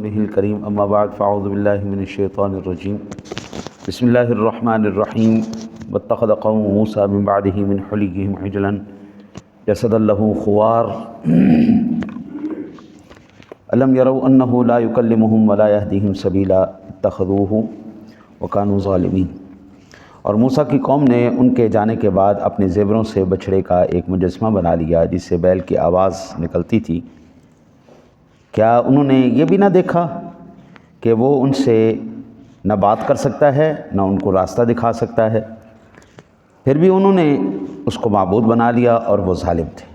الکریم اما بعد فاعوذ باللہ من الشیطان الرجیم بسم اللہ الرحمن الرحیم واتخذ قوم موسیٰ من بعدہ من حلیہم عجلا جسدا لہ خوار الم یروا انہ لا یکلمہم ولا یہدیہم سبیلا اتخذوہ وکانوا ظالمین۔ اور موسیٰ کی قوم نے ان کے جانے کے بعد اپنے زیوروں سے بچھڑے کا ایک مجسمہ بنا لیا جس سے بیل کی آواز نکلتی تھی۔ کیا انہوں نے یہ بھی نہ دیکھا کہ وہ ان سے نہ بات کر سکتا ہے نہ ان کو راستہ دکھا سکتا ہے؟ پھر بھی انہوں نے اس کو معبود بنا لیا اور وہ ظالم تھے۔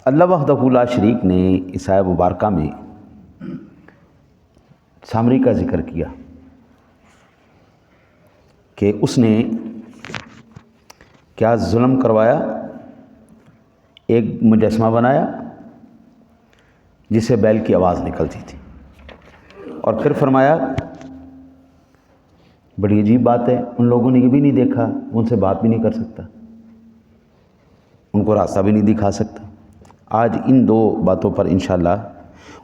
اللہ وحدہ لا شریک نے اس آیہ مبارکہ میں سامری کا ذکر کیا کہ اس نے کیا ظلم کروایا، ایک مجسمہ بنایا جس سے بیل کی آواز نکلتی تھی، اور پھر فرمایا بڑی عجیب بات ہے، ان لوگوں نے یہ بھی نہیں دیکھا، ان سے بات بھی نہیں کر سکتا، ان کو راستہ بھی نہیں دکھا سکتا۔ آج ان دو باتوں پر انشاءاللہ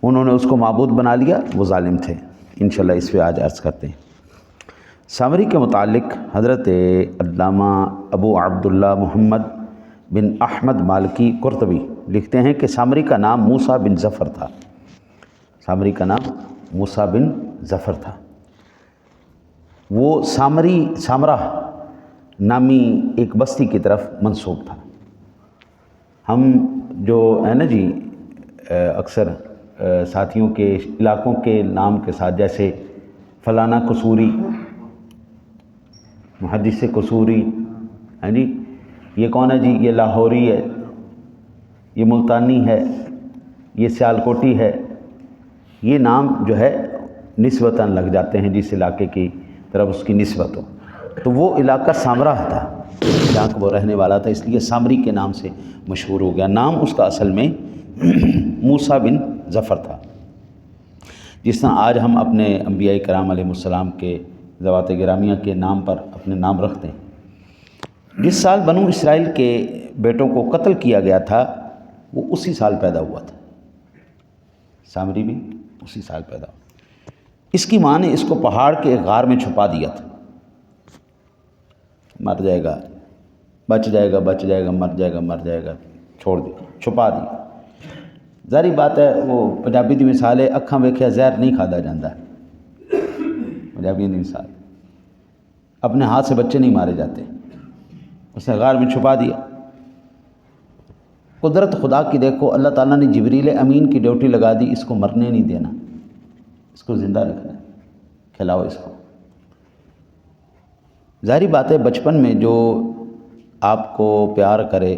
انہوں نے اس کو معبود بنا لیا، وہ ظالم تھے، انشاءاللہ اس پہ آج عرض کرتے ہیں۔ سامری کے متعلق حضرت علامہ ابو عبداللہ محمد بن احمد مالکی قرطبی لکھتے ہیں کہ سامری کا نام موسیٰ بن ظفر تھا۔ سامری کا نام موسیٰ بن ظفر تھا۔ وہ سامرہ نامی ایک بستی کی طرف منسوب تھا۔ ہم جو ہے نا جی اکثر ساتھیوں کے علاقوں کے نام کے ساتھ جیسے فلانا قصوری، محدث قصوری، ہاں جی یہ کون ہے جی، یہ لاہوری ہے، یہ ملتانی ہے، یہ سیالکوٹی ہے، یہ نام جو ہے نسبتاً لگ جاتے ہیں جس علاقے کی طرف اس کی نسبت ہو۔ تو وہ علاقہ سامرہ تھا جہاں وہ رہنے والا تھا، اس لیے سامری کے نام سے مشہور ہو گیا۔ نام اس کا اصل میں موسیٰ بن ظفر تھا۔ جس طرح آج ہم اپنے انبیاء کرام علیہ السلام کے ذوات گرامیہ کے نام پر اپنے نام رکھتے ہیں۔ جس سال بنو اسرائیل کے بیٹوں کو قتل کیا گیا تھا وہ اسی سال پیدا ہوا تھا، سامری بھی اسی سال پیدا ہوا۔ اس کی ماں نے اس کو پہاڑ کے ایک غار میں چھپا دیا تھا، مر جائے گا بچ جائے گا، بچ جائے گا مر جائے گا، مر جائے گا، چھوڑ دیا، چھپا دیا۔ ظاہری بات ہے، وہ پنجابی دی مثال ہے، اکھاں ویکھیا زہر نہیں کھادا جاندہ، پنجابی دی مثال، اپنے ہاتھ سے بچے نہیں مارے جاتے۔ اس نے غار میں چھپا دیا۔ قدرت خدا کی دیکھو، اللہ تعالیٰ نے جبریل امین کی ڈیوٹی لگا دی، اس کو مرنے نہیں دینا، اس کو زندہ رکھنا ہے، کھلاؤ اس کو۔ ظاہری بات ہے بچپن میں جو آپ کو پیار کرے،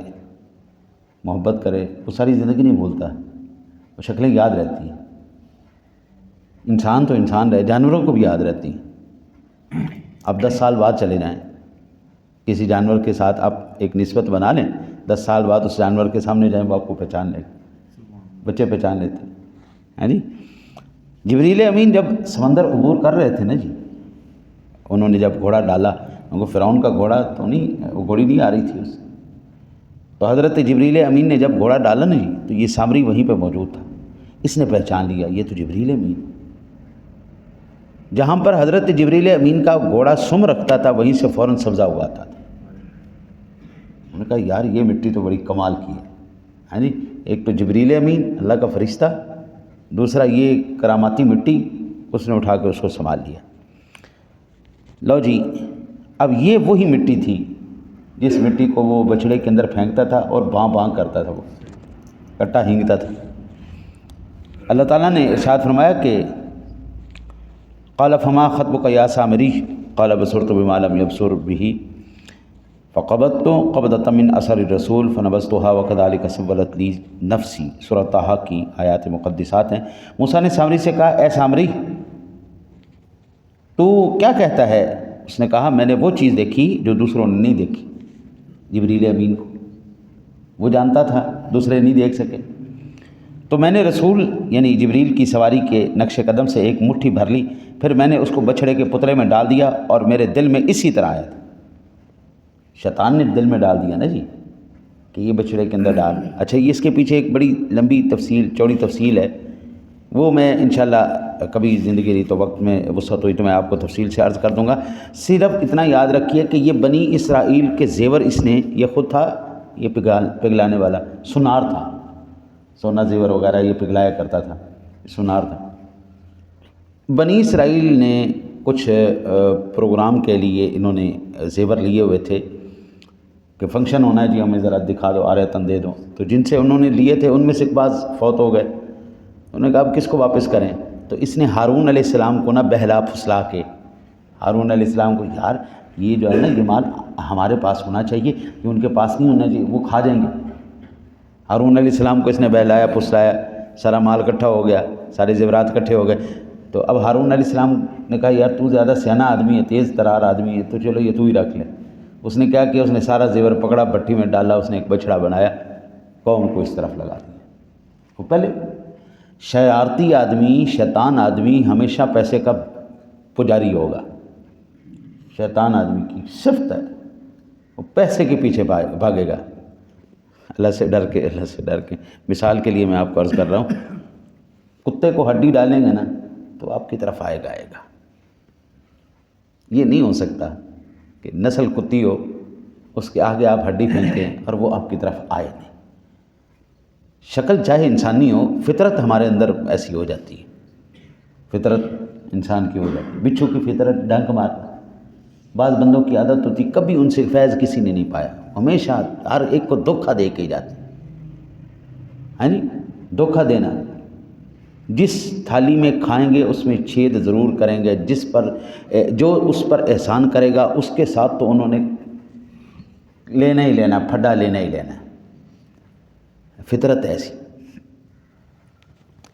محبت کرے، وہ ساری زندگی نہیں بھولتا، وہ شکلیں یاد رہتی ہیں۔ انسان تو انسان رہے، جانوروں کو بھی یاد رہتی ہیں۔ اب 10 سال بعد چلے جائیں، کسی جانور کے ساتھ آپ ایک نسبت بنا لیں، 10 سال بعد اس جانور کے سامنے جائیں وہ آپ کو پہچان لے، بچے پہچان لیتے ہیں جی۔ جبریل امین جب سمندر عبور کر رہے تھے نا جی، انہوں نے جب گھوڑا ڈالا، ان کو فرعون کا گھوڑا تو نہیں، وہ گھوڑی نہیں آ رہی تھی اس، تو حضرت جبریل امین نے جب گھوڑا ڈالا نا جی تو یہ سامری وہیں پہ موجود تھا، اس نے پہچان لیا یہ تو جبریل امین۔ جہاں پر حضرت جبریل امین کا گھوڑا سم رکھتا تھا وہیں سے فوراً سبزہ اگاتا تھا۔ انہوں نے کہا یار یہ مٹی تو بڑی کمال کی ہے، ہاں جی، ایک تو جبریل امین اللہ کا فرشتہ، دوسرا یہ کراماتی مٹی، اس نے اٹھا کے اس کو سنبھال لیا۔ لو جی، اب یہ وہی مٹی تھی جس مٹی کو وہ بچڑے کے اندر پھینکتا تھا اور باں باں کرتا تھا، وہ کٹا ہینگتا تھا۔ اللہ تعالیٰ نے ارشاد فرمایا کہ قال فما خطبک یا سامری قال بصرت بما لم یبصر به فقبضت قبضۃ من اثر الرسول فنبذتها وكذلك سولت لی نفسی۔ سورۃ طٰہٰ کی آیات مقدسات ہیں۔ موسیٰ نے سامری سے کہا اے سامری تو کیا کہتا ہے؟ اس نے کہا میں نے وہ چیز دیکھی جو دوسروں نے نہیں دیکھی۔ جبریل امین کو وہ جانتا تھا، دوسرے نہیں دیکھ سکے، تو میں نے رسول یعنی جبریل کی سواری کے نقش قدم سے ایک مٹھی بھر لی، پھر میں نے اس کو بچھڑے کے پتلے میں ڈال دیا اور میرے دل میں اسی طرح آیا تھا۔ شیطان نے دل میں ڈال دیا نا جی، کہ یہ بچڑے کے اندر ڈال. اچھا یہ اس کے پیچھے ایک بڑی لمبی تفصیل چوڑی تفصیل ہے، وہ میں انشاءاللہ کبھی زندگی رہی تو وقت میں وسعت ہوئی تو میں آپ کو تفصیل سے عرض کر دوں گا. صرف اتنا یاد رکھیے کہ یہ بنی اسرائیل کے زیور اس نے، یہ خود تھا یہ پگھلانے والا، سنار تھا، سونا زیور وغیرہ یہ پگھلایا کرتا تھا، سنار تھا. بنی اسرائیل نے کچھ پروگرام کے لیے انہوں نے زیور لیے ہوئے تھے کہ فنکشن ہونا ہے جی، ہمیں ذرا دکھا دو، آرتن دے دو. تو جن سے انہوں نے لیے تھے ان میں سے ایک بعض فوت ہو گئے. انہوں نے کہا اب کس کو واپس کریں؟ تو اس نے ہارون علیہ السلام کو بہلا پھسلا کے، ہارون علیہ السلام کو، یار یہ جو ہے یہ مال ہمارے پاس ہونا چاہیے، یہ ان کے پاس نہیں ہونا چاہیے، وہ کھا جائیں گے. ہارون علیہ السلام کو اس نے بہلایا پھسلایا، سارا مال اکٹھا ہو گیا، سارے زیورات اکٹھے ہو گئے. تو اب ہارون علیہ السلام نے کہا یار تو زیادہ سیانا آدمی ہے، تیز ترار آدمی ہے، تو چلو یہ تو ہی رکھ لے. اس نے کیا کیا، اس نے سارا زیور پکڑا، بھٹی میں ڈالا، اس نے ایک بچڑا بنایا، قوم کو اس طرف لگا دیا. وہ پہلے شیارتی آدمی، شیطان آدمی ہمیشہ پیسے کا پجاری ہوگا. شیطان آدمی کی صفت ہے، وہ پیسے کے پیچھے بھاگے گا. اللہ سے ڈر کے، اللہ سے ڈر کے. مثال کے لیے میں آپ کو عرض کر رہا ہوں، کتے کو ہڈی ڈالیں گے نا تو آپ کی طرف آئے گا. یہ نہیں ہو سکتا کہ نسل کتی ہو، اس کے آگے آپ ہڈی پھینکیں اور وہ آپ کی طرف آئے نہیں. شکل چاہے انسانی ہو، فطرت ہمارے اندر ایسی ہو جاتی ہے، فطرت انسان کی ہو جاتی ہے. بچھو کی فطرت ڈنک مارنا. بعض بندوں کی عادت ہوتی، کبھی ان سے فیض کسی نے نہیں پایا، ہمیشہ ہر ایک کو دھوکہ دے کے جاتے. ہاں جی، دھوکہ دینا. جس تھالی میں کھائیں گے اس میں چھید ضرور کریں گے، جو اس پر احسان کرے گا اس کے ساتھ تو انہوں نے لینا ہی لینا، پھڈا لینا ہی لینا. فطرت ایسی.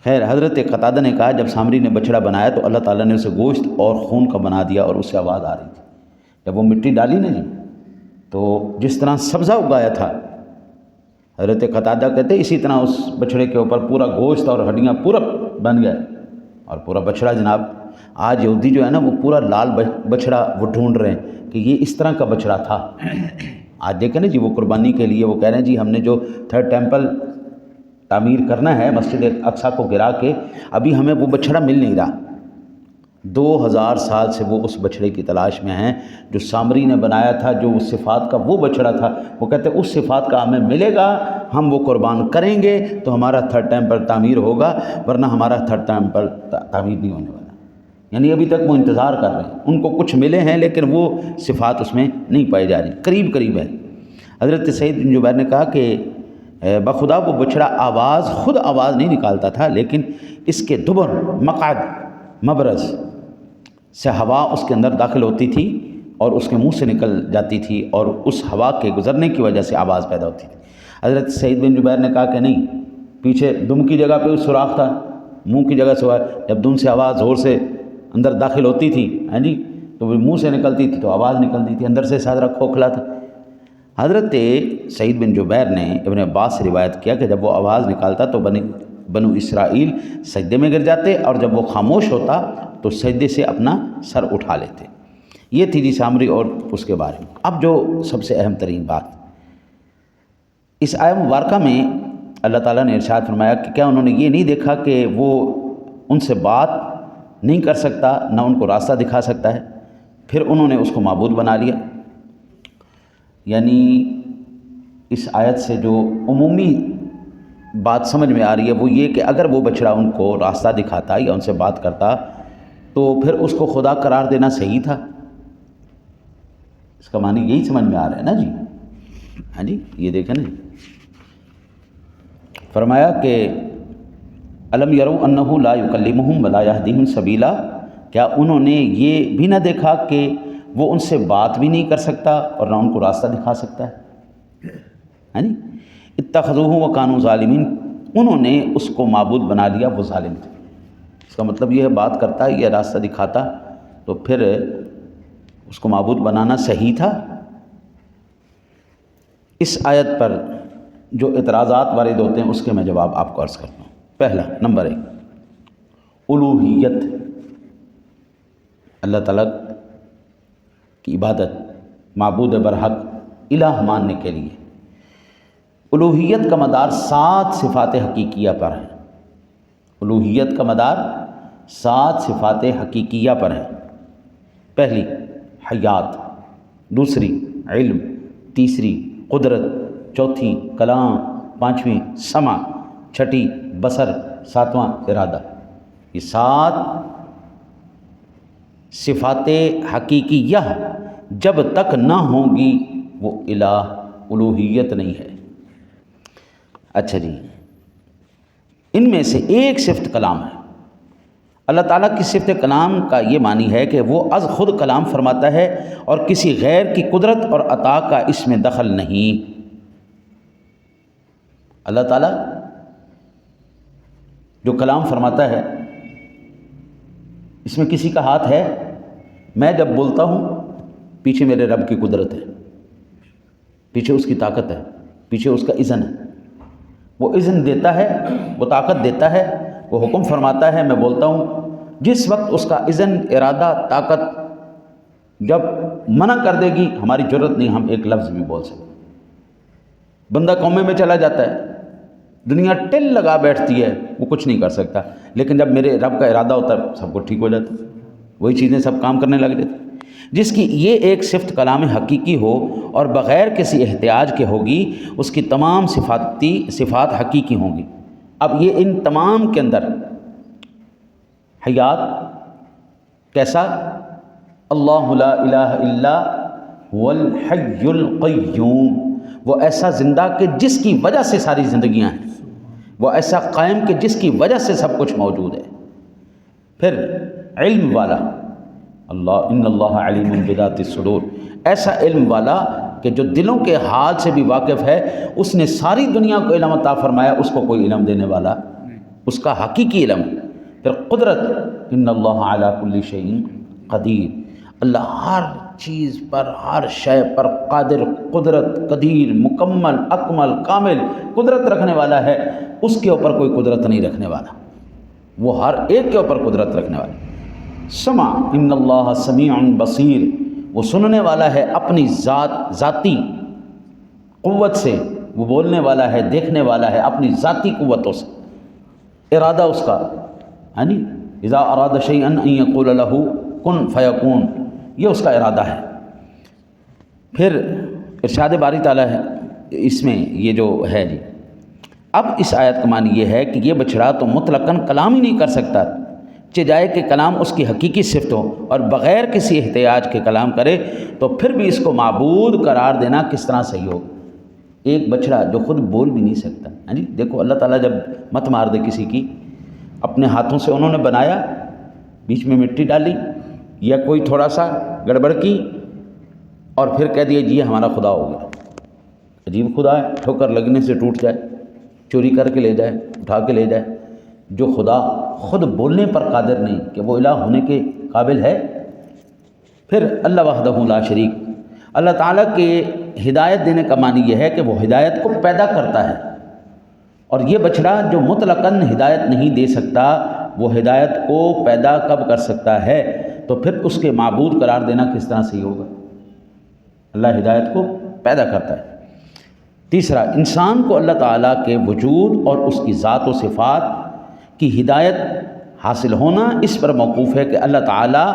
خیر، حضرت قتادہ نے کہا جب سامری نے بچڑا بنایا تو اللہ تعالیٰ نے اسے گوشت اور خون کا بنا دیا اور اس سے آواز آ رہی تھی. جب وہ مٹی ڈالی نا جی، تو جس طرح سبزہ اگایا تھا، حضرت قتادہ کہتے اسی طرح اس بچڑے کے اوپر پورا گوشت اور ہڈیاں پورا بن گیا اور پورا بچڑا. جناب آج یہودی جو ہے نا وہ پورا لال بچڑا وہ ڈھونڈ رہے ہیں کہ یہ اس طرح کا بچڑا تھا. آج دیکھیں نا جی، وہ قربانی کے لیے وہ کہہ رہے ہیں جی ہم نے جو تھرڈ ٹیمپل تعمیر کرنا ہے مسجد اقصیٰ کو گرا کے، ابھی ہمیں وہ بچڑا مل نہیں رہا. 2000 سال سے وہ اس بچڑے کی تلاش میں ہیں جو سامری نے بنایا تھا، جو اس صفات کا وہ بچڑا تھا. وہ کہتے ہیں اس صفات کا ہمیں ملے گا، ہم وہ قربان کریں گے تو ہمارا تھرڈ ٹیمپل تعمیر ہوگا، ورنہ ہمارا تھرڈ ٹیمپل تعمیر نہیں ہونے والا. یعنی ابھی تک وہ انتظار کر رہے ہیں، ان کو کچھ ملے ہیں لیکن وہ صفات اس میں نہیں پائی جا رہی، قریب قریب ہے. حضرت سعید بن جبیر نے کہا کہ بخدا وہ بچڑا خود آواز نہیں نکالتا تھا، لیکن اس کے دبر، مقعد، مبرز سے ہوا اس کے اندر داخل ہوتی تھی اور اس کے منہ سے نکل جاتی تھی اور اس ہوا کے گزرنے کی وجہ سے آواز پیدا ہوتی تھی. حضرت سعید بن جبیر نے کہا کہ نہیں، پیچھے دم کی جگہ پہ سوراخ تھا، منہ کی جگہ سے، جب دم سے آواز زور سے اندر داخل ہوتی تھی ہاں جی تو وہ منہ سے نکلتی تھی تو آواز نکلتی تھی، اندر سے سادرہ کھوکھلا تھا. حضرت سعید بن جبیر نے ابن عباس سے روایت کیا کہ جب وہ آواز نکالتا تو بنو اسرائیل سجدے میں گر جاتے اور جب وہ خاموش ہوتا تو سجدے سے اپنا سر اٹھا لیتے. یہ تھی جی سامری اور اس کے بارے میں. اب جو سب سے اہم ترین بات، اس آیہ مبارکہ میں اللہ تعالیٰ نے ارشاد فرمایا کہ کیا انہوں نے یہ نہیں دیکھا کہ وہ ان سے بات نہیں کر سکتا، نہ ان کو راستہ دکھا سکتا ہے، پھر انہوں نے اس کو معبود بنا لیا. یعنی اس آیت سے جو عمومی بات سمجھ میں آ رہی ہے وہ یہ کہ اگر وہ بچڑا ان کو راستہ دکھاتا یا ان سے بات کرتا تو پھر اس کو خدا قرار دینا صحیح تھا. اس کا معنی یہی سمجھ میں آ رہا ہے نا جی. ہاں جی، یہ دیکھیں نا، فرمایا کہ الم یروا انہ لا یکلمہم ولا یہدیہم سبیلا، کیا انہوں نے یہ بھی نہ دیکھا کہ وہ ان سے بات بھی نہیں کر سکتا اور نہ ان کو راستہ دکھا سکتا ہے. ہاں جی، اتخذوہ وکانوا ظالمین، انہوں نے اس کو معبود بنا لیا، وہ ظالم تھے. اس کا مطلب یہ ہے بات کرتا یا راستہ دکھاتا تو پھر اس کو معبود بنانا صحیح تھا. اس آیت پر جو اعتراضات وارد ہوتے ہیں اس کے میں جواب آپ کو عرض کرتا ہوں. پہلا، نمبر 1، الوہیت، اللہ تعالیٰ کی عبادت، معبود برحق الہ ماننے کے لیے. الوہیت کا مدار 7 صفات حقیقیہ پر ہے۔ الوہیت کا مدار 7 صفات حقیقیہ پر ہے۔ پہلی حیات، دوسری علم، تیسری قدرت، چوتھی کلام، پانچویں سمع، چھٹی بصر، ساتواں ارادہ۔ یہ 7 صفات حقیقیہ جب تک نہ ہوں گی وہ الہ الوہیت نہیں ہے۔ اچھا جی، ان میں سے ایک صفت کلام ہے۔ اللہ تعالیٰ کی صفت کلام کا یہ معنی ہے کہ وہ از خود کلام فرماتا ہے اور کسی غیر کی قدرت اور عطا کا اس میں دخل نہیں۔ اللہ تعالیٰ جو کلام فرماتا ہے اس میں کسی کا ہاتھ ہے؟ میں جب بولتا ہوں پیچھے میرے رب کی قدرت ہے، پیچھے اس کی طاقت ہے، پیچھے اس کا اذن ہے۔ وہ اذن دیتا ہے، وہ طاقت دیتا ہے، وہ حکم فرماتا ہے، میں بولتا ہوں۔ جس وقت اس کا اذن، ارادہ، طاقت جب منع کر دے گی، ہماری جرت نہیں ہم ایک لفظ بھی بول سکتے۔ بندہ کومے میں چلا جاتا ہے، دنیا ٹل لگا بیٹھتی ہے، وہ کچھ نہیں کر سکتا، لیکن جب میرے رب کا ارادہ ہوتا ہے سب کچھ ٹھیک ہو جاتا ہے، وہی چیزیں سب کام کرنے لگ جاتی۔ جس کی یہ ایک صفت کلام حقیقی ہو اور بغیر کسی احتیاج کے ہوگی، اس کی تمام صفات حقیقی ہوں گی۔ اب یہ ان تمام کے اندر حیات کیسا؟ اللہ لا الہ الا هو الحی القیوم، وہ ایسا زندہ کہ جس کی وجہ سے ساری زندگیاں ہیں، وہ ایسا قائم کہ جس کی وجہ سے سب کچھ موجود ہے۔ پھر علم والا، اللہ ان اللہ علیم بذات الصدور، ایسا علم والا کہ جو دلوں کے حال سے بھی واقف ہے، اس نے ساری دنیا کو علم عطا فرمایا، اس کو کوئی علم دینے والا، اس کا حقیقی علم۔ پھر قدرت، ان اللہ علی کل شیء قدیر، اللہ ہر چیز پر، ہر شے پر قادر، قدرت، قدیر، مکمل، اکمل، کامل قدرت رکھنے والا ہے، اس کے اوپر کوئی قدرت نہیں رکھنے والا، وہ ہر ایک کے اوپر قدرت رکھنے والا۔ سمع، ان اللہ سمیع بصیر، وہ سننے والا ہے اپنی ذاتی قوت سے، وہ بولنے والا ہے، دیکھنے والا ہے اپنی ذاتی قوتوں سے۔ ارادہ اس کا، یعنی اذا اراد شیئا ان یقول له کن فیکون، یہ اس کا ارادہ ہے۔ پھر ارشاد باری تعالیٰ ہے اس میں یہ جو ہے جی، اب اس آیت کا معنی یہ ہے کہ یہ بچڑا تو مطلقاً کلام ہی نہیں کر سکتا، چاہے کہ کلام اس کی حقیقی صفت ہو اور بغیر کسی احتیاج کے کلام کرے، تو پھر بھی اس کو معبود قرار دینا کس طرح صحیح ہو؟ ایک بچڑا جو خود بول بھی نہیں سکتا، یعنی دیکھو اللہ تعالیٰ جب مت مار دے کسی کی، اپنے ہاتھوں سے انہوں نے بنایا، بیچ میں مٹی ڈالی یا کوئی تھوڑا سا گڑبڑ کی اور پھر کہہ دیا جی یہ ہمارا خدا ہو گیا۔ عجیب خدا ہے، ٹھوکر لگنے سے ٹوٹ جائے، چوری کر کے لے جائے، اٹھا کے لے جائے، جو خدا خود بولنے پر قادر نہیں کہ وہ الہ ہونے کے قابل ہے۔ پھر اللہ وحدہ لا شریک، اللہ تعالیٰ کے ہدایت دینے کا معنی یہ ہے کہ وہ ہدایت کو پیدا کرتا ہے، اور یہ بچڑا جو مطلقاً ہدایت نہیں دے سکتا، وہ ہدایت کو پیدا کب کر سکتا ہے؟ تو پھر اس کے معبود قرار دینا کس طرح صحیح ہوگا؟ اللہ ہدایت کو پیدا کرتا ہے۔ تیسرا، انسان کو اللہ تعالیٰ کے وجود اور اس کی ذات و صفات کی ہدایت حاصل ہونا اس پر موقوف ہے کہ اللہ تعالیٰ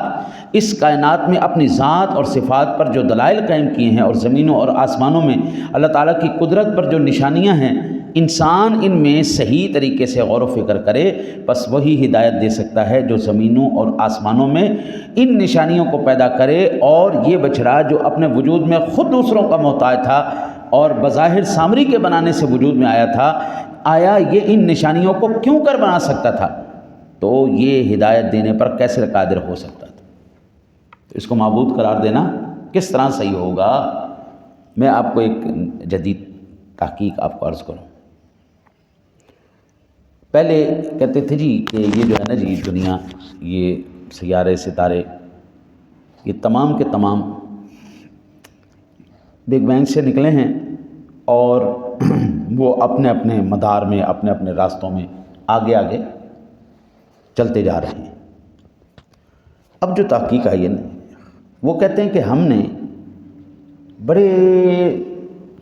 اس کائنات میں اپنی ذات اور صفات پر جو دلائل قائم کیے ہیں، اور زمینوں اور آسمانوں میں اللہ تعالیٰ کی قدرت پر جو نشانیاں ہیں، انسان ان میں صحیح طریقے سے غور و فکر کرے، بس وہی ہدایت دے سکتا ہے جو زمینوں اور آسمانوں میں ان نشانیوں کو پیدا کرے۔ اور یہ بچڑا جو اپنے وجود میں خود دوسروں کا محتاج تھا اور بظاہر سامری کے بنانے سے وجود میں آیا تھا، آیا یہ ان نشانیوں کو کیوں کر بنا سکتا تھا؟ تو یہ ہدایت دینے پر کیسے قادر ہو سکتا تھا؟ اس کو معبود قرار دینا کس طرح صحیح ہوگا؟ میں آپ کو ایک جدید تحقیق آپ کو عرض کروں۔ پہلے کہتے تھے جی کہ یہ جو ہے نا جی دنیا، یہ سیارے، ستارے، یہ تمام کے تمام بگ بینگ سے نکلے ہیں اور وہ اپنے اپنے مدار میں، اپنے اپنے راستوں میں آگے آگے چلتے جا رہے ہیں۔ اب جو تحقیق آئی ہے نا، وہ کہتے ہیں کہ ہم نے بڑے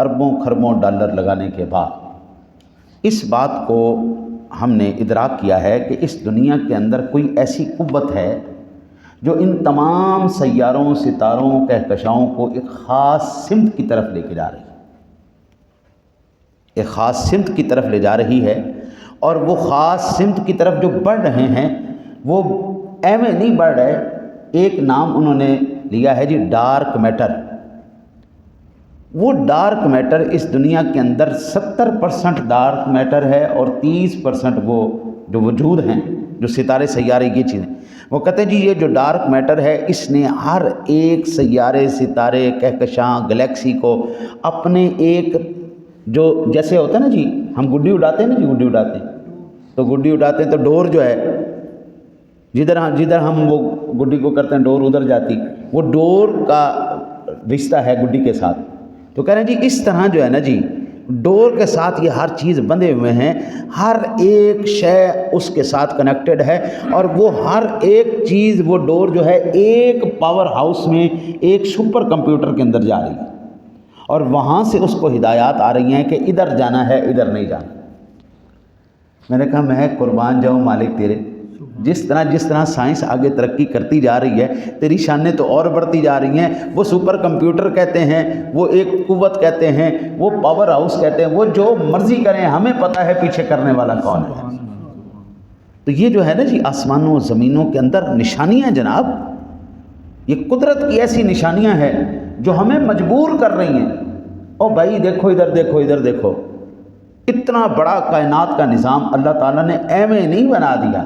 اربوں خربوں ڈالر لگانے کے بعد اس بات کو ہم نے ادراک کیا ہے کہ اس دنیا کے اندر کوئی ایسی قوت ہے جو ان تمام سیاروں ستاروں کہکشاؤں کو ایک خاص سمت کی طرف لے کے جا رہی ہے، ایک خاص سمت کی طرف لے جا رہی ہے، اور وہ خاص سمت کی طرف جو بڑھ رہے ہیں وہ ایویں نہیں بڑھ رہے۔ ایک نام انہوں نے لیا ہے جی ڈارک میٹر۔ وہ ڈارک میٹر اس دنیا کے اندر 70% ڈارک میٹر ہے اور 30% وہ جو وجود ہیں، جو ستارے سیارے کی چیزیں، وہ کہتے ہیں جی یہ جو ڈارک میٹر ہے اس نے ہر ایک سیارے ستارے کہکشاں گلیکسی کو اپنے ایک جو جیسے ہوتا ہے نا جی، ہم گڈی اڑاتے ہیں نا جی، گڈی اڑاتے ہیں تو گڈی اڑاتے ہیں تو ڈور جو ہے جدھر ہم وہ گڈی کو کرتے ہیں ڈور ادھر جاتی، وہ ڈور کا رشتہ ہے گڈی کے ساتھ۔ تو کہہ رہے ہیں جی اس طرح جو ہے نا جی ڈور کے ساتھ یہ ہر چیز بندھے ہوئے ہیں، ہر ایک شے اس کے ساتھ کنیکٹڈ ہے، اور وہ ہر ایک چیز وہ ڈور جو ہے ایک پاور ہاؤس میں ایک سپر کمپیوٹر کے اندر جا رہی ہے، اور وہاں سے اس کو ہدایات آ رہی ہیں کہ ادھر جانا ہے ادھر نہیں جانا۔ میں نے کہا میں قربان جاؤں مالک تیرے، جس طرح سائنس آگے ترقی کرتی جا رہی ہے تیری شانیں تو اور بڑھتی جا رہی ہیں۔ وہ سپر کمپیوٹر کہتے ہیں، وہ ایک قوت کہتے ہیں، وہ پاور ہاؤس کہتے ہیں، وہ جو مرضی کریں ہمیں پتہ ہے پیچھے کرنے والا کون ہے۔ تو یہ جو ہے نا جی آسمانوں و زمینوں کے اندر نشانیاں جناب، یہ قدرت کی ایسی نشانیاں ہیں جو ہمیں مجبور کر رہی ہیں، او بھائی دیکھو ادھر دیکھو ادھر دیکھو۔ اتنا بڑا کائنات کا نظام اللہ تعالیٰ نے ایویں نہیں بنا دیا۔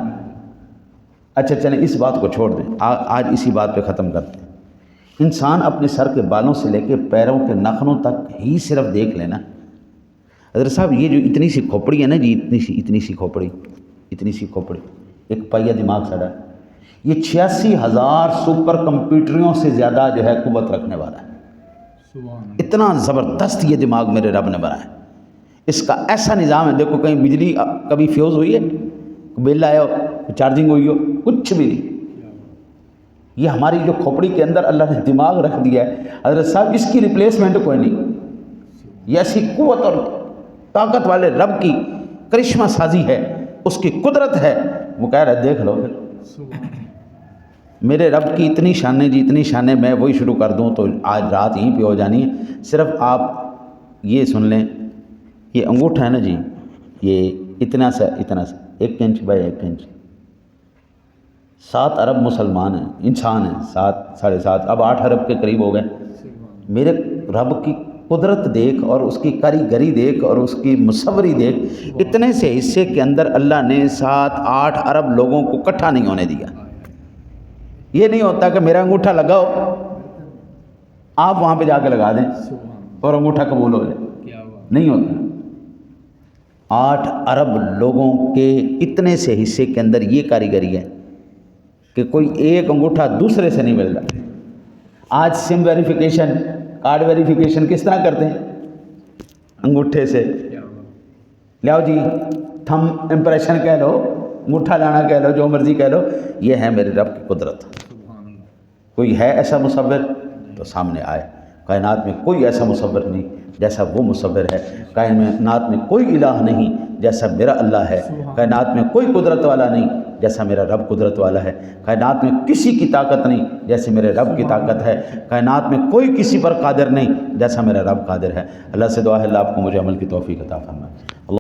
اچھا چلیں اس بات کو چھوڑ دیں، آج اسی بات پہ ختم کرتے ہیں۔ انسان اپنے سر کے بالوں سے لے کے پیروں کے نخنوں تک ہی صرف دیکھ لینا حضرت صاحب، یہ جو اتنی سی کھوپڑی ہے نا جی، اتنی سی کھوپڑی، ایک پہیہ دماغ سڑا ہے، یہ 86,000 سپر کمپیوٹریوں سے زیادہ جو ہے قوت رکھنے والا ہے۔ اتنا زبردست یہ دماغ میرے رب نے بنایا ہے۔ اس کا ایسا نظام ہے، دیکھو کہیں بجلی کبھی فیوز ہوئی ہے، بل آیا ہو، چارجنگ ہوئی ہو، کچھ بھی نہیں۔ یہ ہماری جو کھوپڑی کے اندر اللہ نے دماغ رکھ دیا ہے حضرت صاحب، اس کی ریپلیسمنٹ کوئی نہیں۔ یہ ایسی قوت اور طاقت والے رب کی کرشمہ سازی ہے، اس کی قدرت ہے۔ وہ کہہ رہا ہے دیکھ لو پھر میرے رب کی اتنی شانیں جی، اتنی شانیں، میں وہی شروع کر دوں تو آج رات یہیں پہ ہو جانی ہے۔ صرف آپ یہ سن لیں، یہ انگوٹھا ہے نا جی، یہ اتنا سا 1 انچ بائی 1 انچ، 7 ارب مسلمان ہیں، انسان ہیں، 7.5 اب 8 ارب کے قریب ہو گئے۔ میرے رب کی قدرت دیکھ اور اس کی کاریگری دیکھ اور اس کی مصوری دیکھ، اتنے سے حصے کے اندر اللہ نے 7-8 ارب لوگوں کو اکٹھا نہیں ہونے دیا۔ یہ نہیں ہوتا کہ میرا انگوٹھا لگاؤ آپ وہاں پہ جا کے لگا دیں اور انگوٹھا قبول ہو جائے، نہیں ہوتا۔ 8 ارب لوگوں کے اتنے سے حصے کے اندر یہ کاریگری ہے کہ کوئی ایک انگوٹھا دوسرے سے نہیں مل رہا۔ آج سم ویریفیکیشن، کارڈ ویریفیکیشن کس طرح کرتے ہیں؟ انگوٹھے سے لیاؤ جی، تھم امپریشن کہہ لو، انگوٹھا لانا کہہ لو، جو مرضی کہہ لو۔ یہ ہے میرے رب کی قدرت۔ کوئی ہے ایسا مصور تو سامنے آئے۔ کائنات میں کوئی ایسا مصور نہیں جیسا وہ مصور ہے، کائنات میں کوئی الہ نہیں جیسا میرا اللہ ہے، کائنات میں کوئی قدرت والا نہیں جیسا میرا رب قدرت والا ہے، کائنات میں کسی کی طاقت نہیں جیسے میرے رب کی طاقت ہے، کائنات میں کوئی کسی پر قادر نہیں جیسا میرا رب قادر ہے۔ اللہ سے دعا ہے اللہ آپ کو مجھے عمل کی توفیق عطا فرمائے۔